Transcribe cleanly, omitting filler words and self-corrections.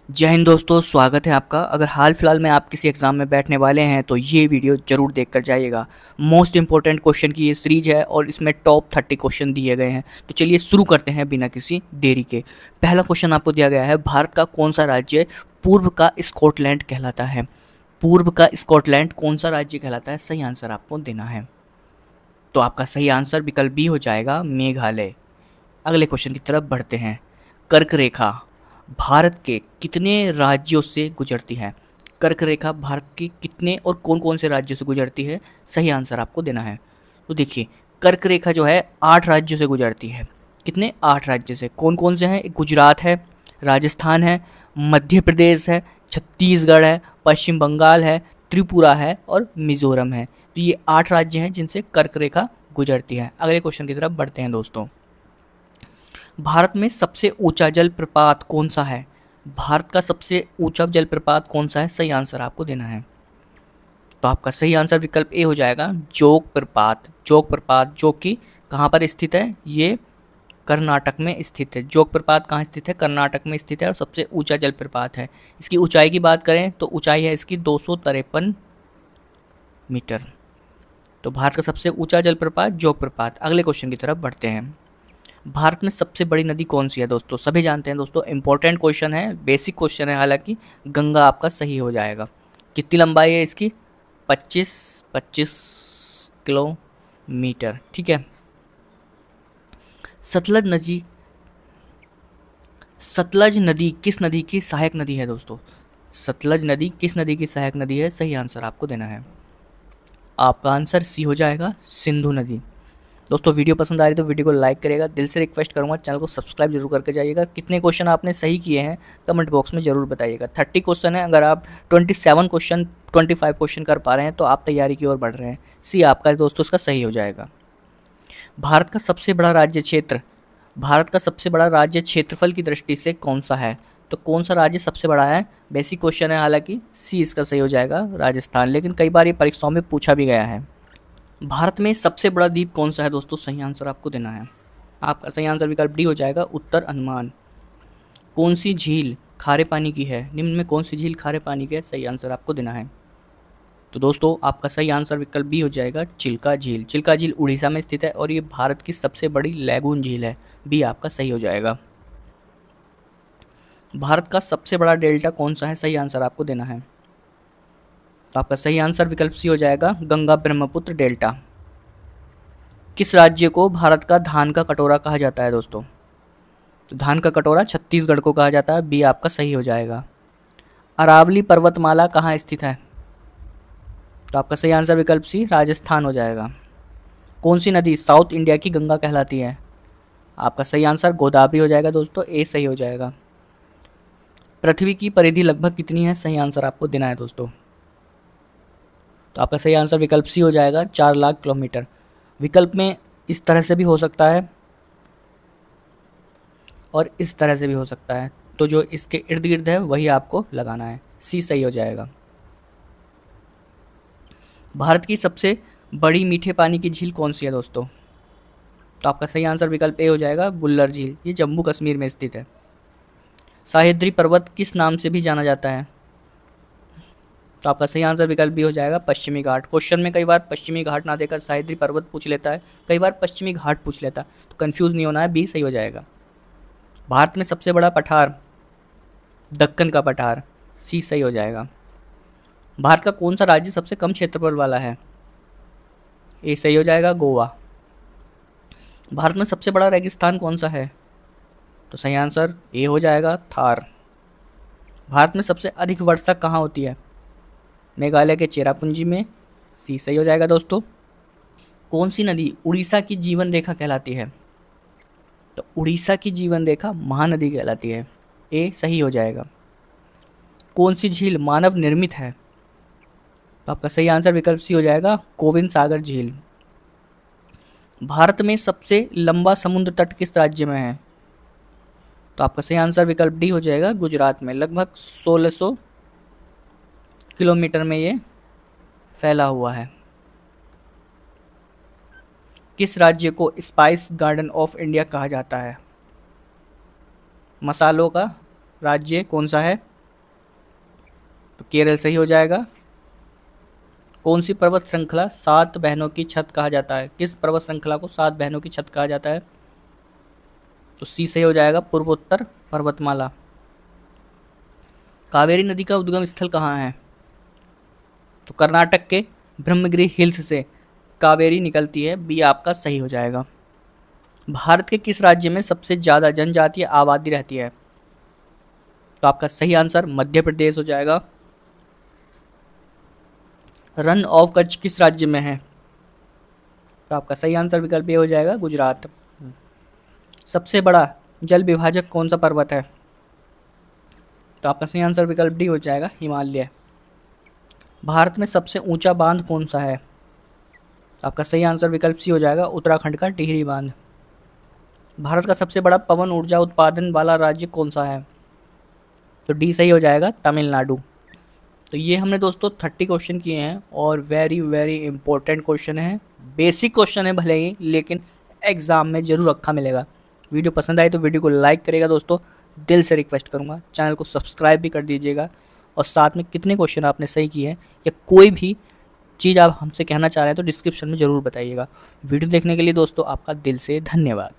जय हिंद दोस्तों, स्वागत है आपका। अगर हाल फिलहाल में आप किसी एग्ज़ाम में बैठने वाले हैं तो ये वीडियो ज़रूर देख कर जाइएगा। मोस्ट इंपॉर्टेंट क्वेश्चन की ये सीरीज है और इसमें टॉप 30 क्वेश्चन दिए गए हैं। तो चलिए शुरू करते हैं बिना किसी देरी के। पहला क्वेश्चन आपको दिया गया है, भारत का कौन सा राज्य पूर्व का स्कॉटलैंड कहलाता है? पूर्व का स्कॉटलैंड कौन सा राज्य कहलाता है? सही आंसर आपको देना है। तो आपका सही आंसर विकल्प बी हो जाएगा, मेघालय। अगले क्वेश्चन की तरफ बढ़ते हैं। कर्क रेखा भारत के कितने राज्यों से गुजरती है? कर्क रेखा भारत के कितने और कौन कौन से राज्यों से गुजरती है? सही आंसर आपको देना है। तो देखिए, कर्क रेखा जो है 8 राज्यों से गुजरती है। कितने? 8 राज्यों से। कौन कौन से हैं? गुजरात है, राजस्थान है, मध्य प्रदेश है, छत्तीसगढ़ है, पश्चिम बंगाल है, त्रिपुरा है और मिजोरम है। तो ये 8 राज्य हैं जिनसे कर्क रेखा गुजरती है। अगले क्वेश्चन की तरफ बढ़ते हैं दोस्तों। भारत में सबसे ऊंचा जलप्रपात कौन सा है? भारत का सबसे ऊंचा जलप्रपात कौन सा है? सही आंसर आपको देना है। तो आपका सही आंसर विकल्प ए हो जाएगा, जोग प्रपात। जोग प्रपात जो कि कहाँ पर स्थित है? ये कर्नाटक में स्थित है। जोग प्रपात कहाँ स्थित है? कर्नाटक में स्थित है और सबसे ऊंचा जलप्रपात है। इसकी ऊंचाई की बात करें तो ऊंचाई है इसकी 253 मीटर। तो भारत का सबसे ऊंचा जलप्रपात जोग प्रपात। अगले क्वेश्चन की तरफ बढ़ते हैं। भारत में सबसे बड़ी नदी कौन सी है दोस्तों? सभी जानते हैं दोस्तों, इंपॉर्टेंट क्वेश्चन है, बेसिक क्वेश्चन है। हालांकि गंगा आपका सही हो जाएगा। कितनी लंबाई है इसकी? 25 किलोमीटर। ठीक है। सतलज नदी सतलज नदी किस नदी की सहायक नदी है दोस्तों? सतलज नदी किस नदी की सहायक नदी है? सही आंसर आपको देना है। आपका आंसर सी हो जाएगा, सिंधु नदी। दोस्तों वीडियो पसंद आ रही है तो वीडियो को लाइक करेगा। दिल से रिक्वेस्ट करूंगा चैनल को सब्सक्राइब जरूर करके जाइएगा। कितने क्वेश्चन आपने सही किए हैं कमेंट बॉक्स में जरूर बताइएगा। 30 क्वेश्चन है, अगर आप 25 क्वेश्चन कर पा रहे हैं तो आप तैयारी की ओर बढ़ रहे हैं। सी आपका दोस्तों इसका सही हो जाएगा। भारत का सबसे बड़ा राज्य क्षेत्र भारत का सबसे बड़ा राज्य क्षेत्रफल की दृष्टि से कौन सा है? तो कौन सा राज्य सबसे बड़ा है? बेसिक क्वेश्चन है, हालांकि सी इसका सही हो जाएगा, राजस्थान। लेकिन कई बार ये परीक्षाओं में पूछा भी गया है। भारत में सबसे बड़ा द्वीप कौन सा है दोस्तों? सही आंसर आपको देना है। आपका सही आंसर विकल्प डी हो जाएगा, उत्तर अंडमान। कौन सी झील खारे पानी की है? निम्न में कौन सी झील खारे पानी की है? सही आंसर आपको देना है। तो दोस्तों आपका सही आंसर विकल्प बी हो जाएगा, चिल्का झील। चिल्का झील उड़ीसा में स्थित है और ये भारत की सबसे बड़ी लैगून झील है। बी आपका सही हो जाएगा। भारत का सबसे बड़ा डेल्टा कौन सा है? सही आंसर आपको देना है। तो आपका सही आंसर विकल्प सी हो जाएगा, गंगा ब्रह्मपुत्र डेल्टा। किस राज्य को भारत का धान का कटोरा कहा जाता है दोस्तों? तो धान का कटोरा छत्तीसगढ़ को कहा जाता है। बी आपका सही हो जाएगा। अरावली पर्वतमाला कहाँ स्थित है? तो आपका सही आंसर विकल्प सी, राजस्थान हो जाएगा। कौन सी नदी साउथ इंडिया की गंगा कहलाती है? आपका सही आंसर गोदावरी हो जाएगा दोस्तों। ए सही हो जाएगा। पृथ्वी की परिधि लगभग कितनी है? सही आंसर आपको देना है दोस्तों। तो आपका सही आंसर विकल्प सी हो जाएगा, 4 लाख किलोमीटर। विकल्प में इस तरह से भी हो सकता है और इस तरह से भी हो सकता है, तो जो इसके इर्द गिर्द है वही आपको लगाना है। सी सही हो जाएगा। भारत की सबसे बड़ी मीठे पानी की झील कौन सी है दोस्तों? तो आपका सही आंसर विकल्प ए हो जाएगा, बुल्लर झील। ये जम्मू कश्मीर में स्थित है। सह्याद्री पर्वत किस नाम से भी जाना जाता है? तो आपका सही आंसर विकल्प भी हो जाएगा, पश्चिमी घाट। क्वेश्चन में कई बार पश्चिमी घाट ना देकर सह्याद्री पर्वत पूछ लेता है, कई बार पश्चिमी घाट पूछ लेता है, तो कंफ्यूज नहीं होना है। बी सही हो जाएगा। भारत में सबसे बड़ा पठार दक्कन का पठार। सी सही हो जाएगा। भारत का कौन सा राज्य सबसे कम क्षेत्रफल वाला है? ए सही हो जाएगा, गोवा। भारत में सबसे बड़ा रेगिस्तान कौन सा है? तो सही आंसर ए हो जाएगा, थार। भारत में सबसे अधिक वर्षा कहाँ होती है? मेघालय के चेरापूंजी में। सी सही हो जाएगा दोस्तों। कौन सी नदी उड़ीसा की जीवन रेखा कहलाती है? तो उड़ीसा की जीवन रेखा महानदी कहलाती है। ए सही हो जाएगा। कौन सी झील मानव निर्मित है? तो आपका सही आंसर विकल्प सी हो जाएगा, गोविंद सागर झील। भारत में सबसे लंबा समुद्र तट किस राज्य में है? तो आपका सही आंसर विकल्प डी हो जाएगा, गुजरात में। लगभग 1600 किलोमीटर में ये फैला हुआ है। किस राज्य को स्पाइस गार्डन ऑफ इंडिया कहा जाता है? मसालों का राज्य कौन सा है? केरल सही हो जाएगा। कौन सी पर्वत श्रृंखला 7 बहनों की छत कहा जाता है? किस पर्वत श्रृंखला को 7 बहनों की छत कहा जाता है? तो सी सही हो जाएगा, पूर्वोत्तर पर्वतमाला। कावेरी नदी का उद्गम स्थल कहाँ है? तो कर्नाटक के ब्रह्मगिरी हिल्स से कावेरी निकलती है, बी आपका सही हो जाएगा। भारत के किस राज्य में सबसे ज़्यादा जनजातीय आबादी रहती है? तो आपका सही आंसर मध्य प्रदेश हो जाएगा। रन ऑफ कच्छ किस राज्य में है? तो आपका सही आंसर विकल्प ए हो जाएगा, गुजरात। सबसे बड़ा जल विभाजक कौन सा पर्वत है? तो आपका सही आंसर विकल्प डी हो जाएगा, हिमालय। भारत में सबसे ऊंचा बांध कौन सा है? तो आपका सही आंसर विकल्प सी हो जाएगा, उत्तराखंड का टिहरी बांध। भारत का सबसे बड़ा पवन ऊर्जा उत्पादन वाला राज्य कौन सा है? तो डी सही हो जाएगा, तमिलनाडु। तो ये हमने दोस्तों 30 क्वेश्चन किए हैं और वेरी वेरी इंपॉर्टेंट क्वेश्चन है। बेसिक क्वेश्चन है भले ही, लेकिन एग्जाम में जरूर रखा मिलेगा। वीडियो पसंद आए तो वीडियो को लाइक करेगा दोस्तों, दिल से रिक्वेस्ट करूँगा। चैनल को सब्सक्राइब भी कर दीजिएगा और साथ में कितने क्वेश्चन आपने सही किए हैं या कोई भी चीज़ आप हमसे कहना चाह रहे हैं तो डिस्क्रिप्शन में ज़रूर बताइएगा। वीडियो देखने के लिए दोस्तों आपका दिल से धन्यवाद।